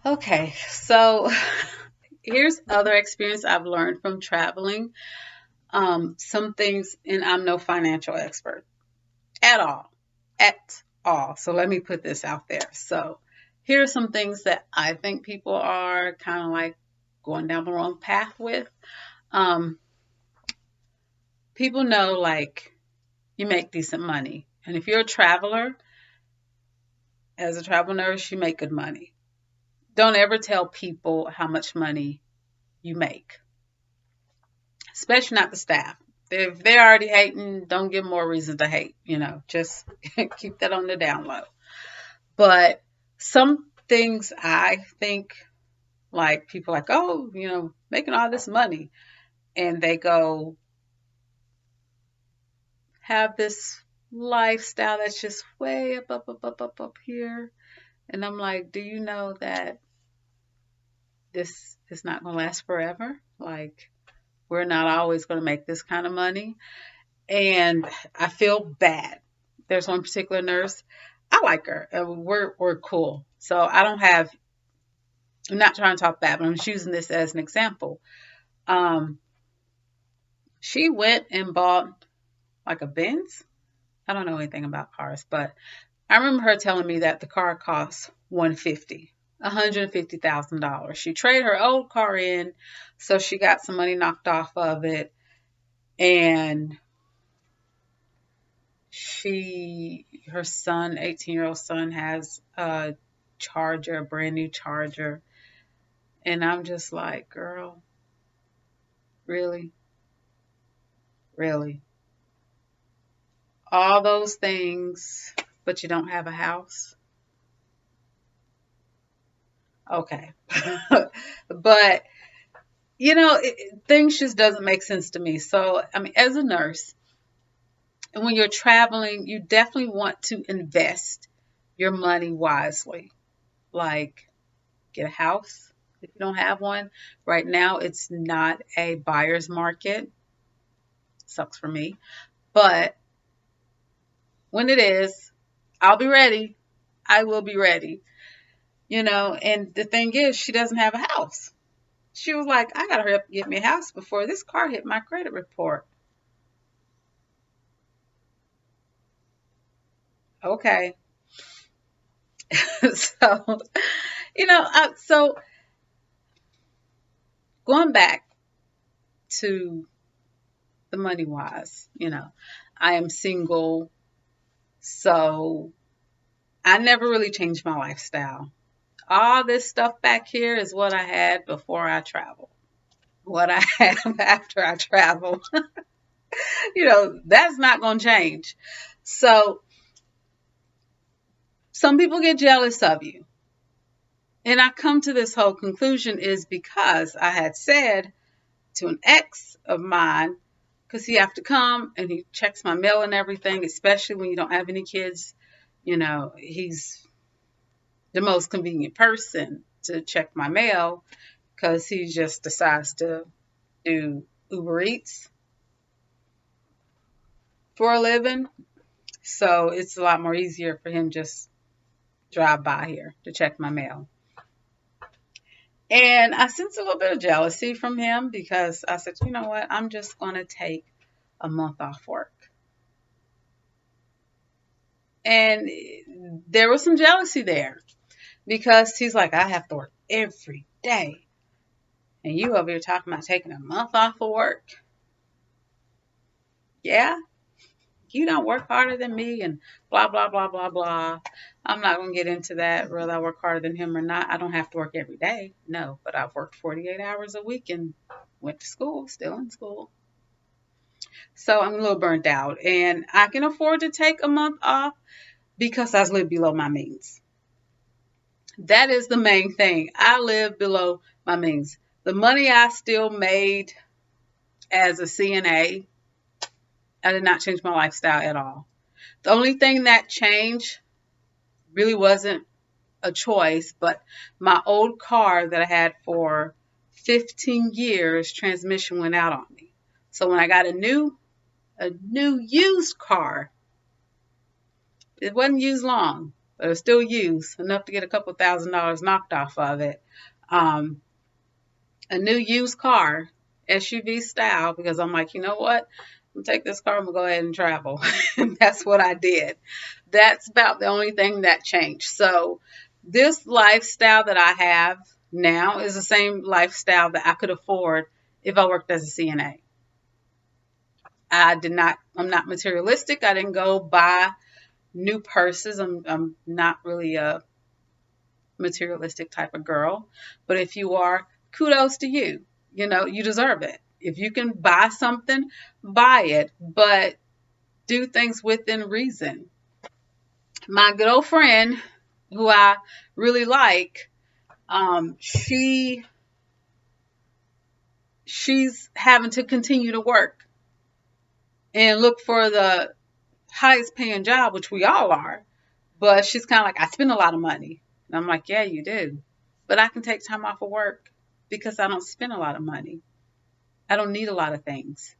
Okay, so here's other experience I've learned from traveling. Some things, and I'm no financial expert at all, at all. So let me put this out there. So here are some things that I think people are kind of like going down the wrong path with. Um, People know like you make decent money, and if you're a traveler, as a travel nurse, you make good money. Don't ever tell people how much money you make, especially not the staff. If they're already hating, don't give them more reason to hate. Just keep that on the down low. But some things I think, like people like, oh, making all this money, and they go have this lifestyle that's just way up here. And I'm like, do you know that this is not going to last forever? Like, we're not always going to make this kind of money. And I feel bad. There's one particular nurse. I like her. We're cool. So I don't have. I'm not trying to talk bad, but I'm just using this as an example. Um, she went and bought like a Benz. I don't know anything about cars, but I remember her telling me that the car cost 150,000 $150,000. She traded her old car in, so she got some money knocked off of it, and her son, 18-year-old son, has a Charger, a brand new Charger, and I'm just like, girl, really, really, all those things, but you don't have a house. Okay. But things just doesn't make sense to me. So I mean, as a nurse, and when you're traveling, you definitely want to invest your money wisely. Like, get a house if you don't have one. Right now it's not a buyer's market. Sucks for me. But when it is, I'll be ready. I will be ready. And the thing is, she doesn't have a house. She was like, I gotta hurry up and get me a house before this car hit my credit report. Okay. So, so going back to the money wise, I am single, so I never really changed my lifestyle. All this stuff back here is what I had before I traveled. What I have after I travel, that's not going to change. So some people get jealous of you. And I come to this whole conclusion is because I had said to an ex of mine, because he have to come and he checks my mail and everything, especially when you don't have any kids. He's the most convenient person to check my mail because he just decides to do Uber Eats for a living. So it's a lot more easier for him just drive by here to check my mail. And I sense a little bit of jealousy from him because I said, you know what, I'm just going to take a month off work. And there was some jealousy there because he's like, I have to work every day. And you over here talking about taking a month off of work. Yeah, you don't work harder than me and blah, blah, blah, blah, blah. I'm not going to get into that, whether I work harder than him or not. I don't have to work every day. No, but I've worked 48 hours a week and went to school, still in school. So I'm a little burnt out and I can afford to take a month off because I live below my means. That is the main thing. I live below my means. The money I still made as a CNA, I did not change my lifestyle at all. The only thing that changed really wasn't a choice, but my old car that I had for 15 years, transmission went out on me. So when I got a new used car, it wasn't used long, but it was still used enough to get a couple $1,000s knocked off of it. Um, a new used car, SUV style, because I'm like, you know what? I'm gonna take this car, I'm gonna go ahead and travel. And that's what I did. That's about the only thing that changed. So this lifestyle that I have now is the same lifestyle that I could afford if I worked as a CNA. I'm not materialistic. I didn't go buy new purses. I'm not really a materialistic type of girl. But if you are, kudos to you. You know, you deserve it. If you can buy something, buy it, but do things within reason. My good old friend, who I really like, she's having to continue to work and look for the highest paying job, which we all are. But she's kind of like, I spend a lot of money. And I'm like, yeah, you do. But I can take time off of work because I don't spend a lot of money. I don't need a lot of things.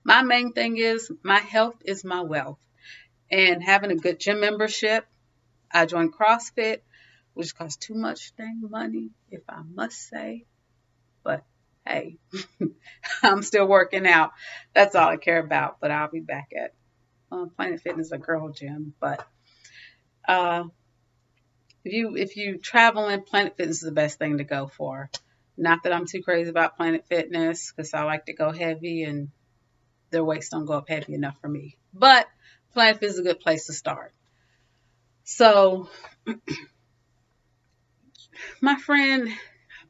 My main thing is my health is my wealth. And having a good gym membership, I joined CrossFit, which costs too much dang money, if I must say. But hey, I'm still working out. That's all I care about. But I'll be back at Planet Fitness, a girl gym. But uh, if you travel in, Planet Fitness is the best thing to go for. Not that I'm too crazy about Planet Fitness because I like to go heavy and their weights don't go up heavy enough for me. But Planet Fitness is a good place to start. So my friend,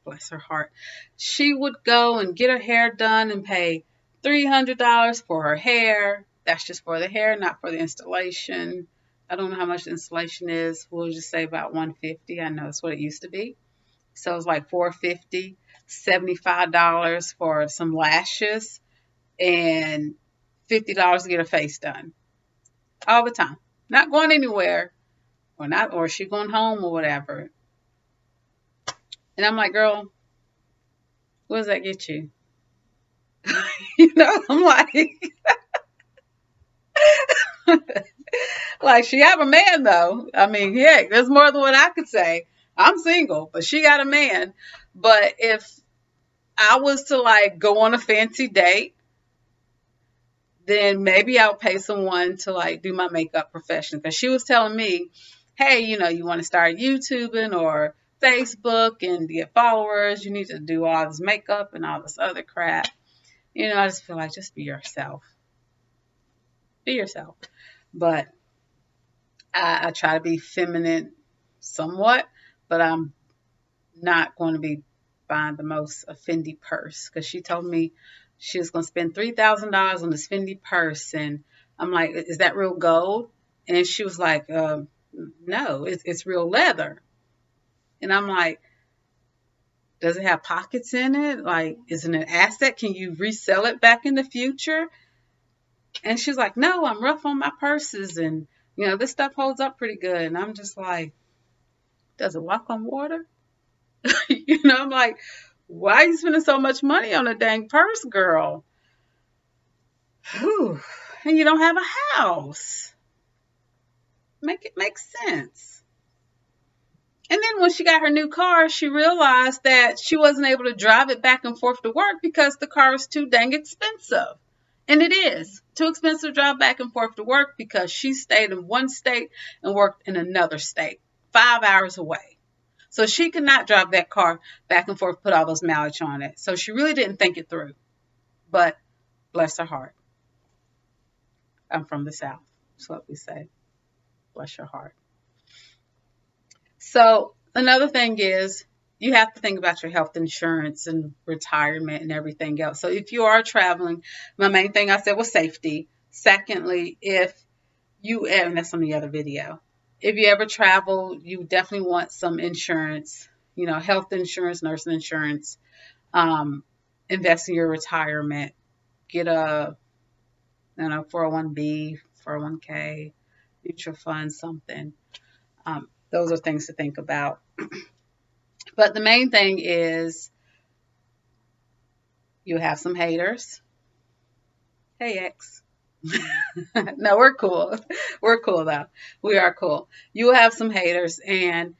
bless her heart, she would go and get her hair done and pay $300 for her hair. That's just for the hair, not for the installation. I don't know how much the installation is. We'll just say about $150. I know it's what it used to be. So it's like $450, $75 for some lashes, and $50 to get her face done. All the time. Not going anywhere. Or she going home or whatever. And I'm like, girl, what does that get you? You know, I'm like she have a man though. I mean, heck, there's more than what I could say. I'm single, but she got a man. But if I was to like go on a fancy date, then maybe I'll pay someone to like do my makeup profession. Because she was telling me, hey, you know, you want to start YouTubing or Facebook and get followers, you need to do all this makeup and all this other crap. You know, I just feel like just be yourself. Be yourself. But I try to be feminine somewhat, but I'm not going to be buying the most Fendi purse because she told me she was going to spend $3,000 on this Fendi purse. And I'm like, is that real gold? And she was like, no, it's real leather. And I'm like, does it have pockets in it? Like, is it an asset? Can you resell it back in the future? And she's like, no, I'm rough on my purses. And, you know, this stuff holds up pretty good. And I'm just like, does it walk on water? You know, I'm like, why are you spending so much money on a dang purse, girl? Whew. And you don't have a house. Make it make sense. And then when she got her new car, she realized that she wasn't able to drive it back and forth to work because the car is too dang expensive. And it is too expensive to drive back and forth to work because she stayed in one state and worked in another state, 5 hours away. So she could not drive that car back and forth, put all those mileage on it. So she really didn't think it through. But bless her heart. I'm from the South. That's what we say. Bless your heart. So another thing is you have to think about your health insurance and retirement and everything else. So if you are traveling, my main thing I said was safety. Secondly, if you, and that's on the other video, if you ever travel, you definitely want some insurance, you know, health insurance, nursing insurance, invest in your retirement, get a, 401b, 401k, mutual fund, something. Those are things to think about. But the main thing is you have some haters. Hey, ex. No, we're cool. We're cool though. We are cool. You will have some haters, and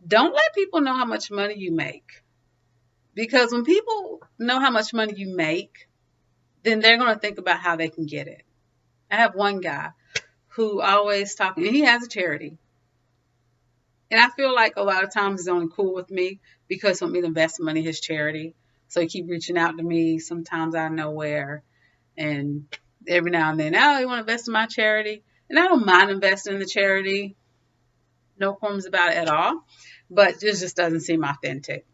don't let people know how much money you make. Because when people know how much money you make, then they're going to think about how they can get it. I have one guy who always talking, and he has a charity. And I feel like a lot of times he's only cool with me because he wants me to invest money in his charity. So he keep reaching out to me sometimes out of nowhere. And every now and then, oh, you want to invest in my charity? And I don't mind investing in the charity. No qualms about it at all. But it just doesn't seem authentic.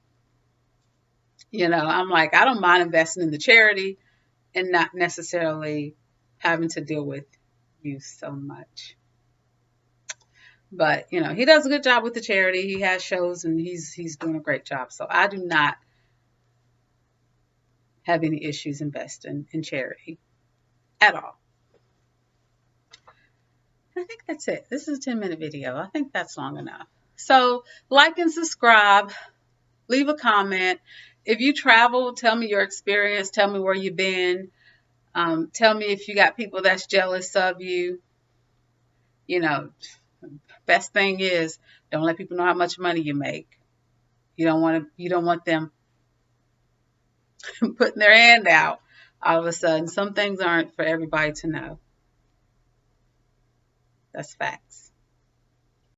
I'm like, I don't mind investing in the charity and not necessarily having to deal with you so much. But he does a good job with the charity. He has shows and he's doing a great job. So I do not have any issues investing in charity at all. I think that's it. This is a 10-minute video. I think that's long enough. So like and subscribe. Leave a comment. If you travel, tell me your experience. Tell me where you've been. Tell me if you got people that's jealous of you. Best thing is don't let people know how much money you make. You don't want them putting their hand out all of a sudden. Some things aren't for everybody to know. That's facts.